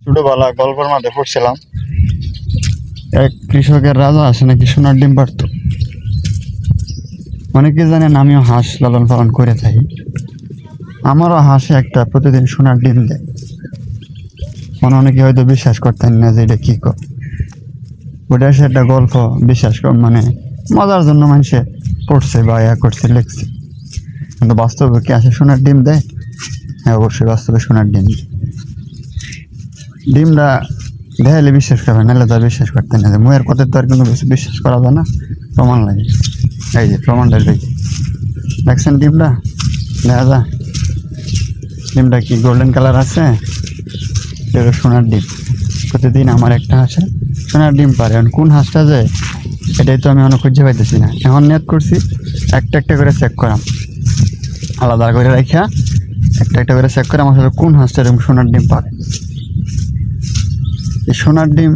ছোটবেলা গল্পের মাঝে পড়ছিলাম, এক কৃষকের রাজা আসে নাকি সোনার ডিম পারত। অনেকে জানেন আমিও হাঁস লালন পালন করে থাকি। আমারও হাঁসে একটা প্রতিদিন সোনার ডিম দেয়। অনেকে হয়তো বিশ্বাস করতেন না যে এটা কি কর, ওটা সে একটা গল্প, বিশ্বাস কর মানে মজার জন্য মানুষে পড়ছে বা করছে লিখছে। কিন্তু বাস্তবে কি আসে সোনার ডিম দেয়? হ্যাঁ, অবশ্যই বাস্তবে সোনার ডিম দেয়। ডিমটা দেখাইলে বিশ্বাস করবে, নাহলে তা বিশ্বাস করতে না। মুয়ের কথার তো আর কোনো কিছু বিশ্বাস করা যায় না, প্রমাণ লাগে। এই যে প্রমাণটা দেখি, দেখছেন ডিমটা? দেখা যায় ডিমটা কি গোল্ডেন কালার আছে? এটা সোনার ডিম। প্রতিদিন আমার একটা হাঁসে সোনার ডিম পারে। এখন কোন হাঁসটা যে, এটাই তো আমি অনেক খুঁজে পাইতেছি না। এখন নিয়ত করছি একটা একটা করে চেক করাম, আলাদা করে রাখা একটা একটা করে চেক করে আমার সাথে কোন হাঁসটা এরকম সোনার ডিম পারে। এই সোনার ডিম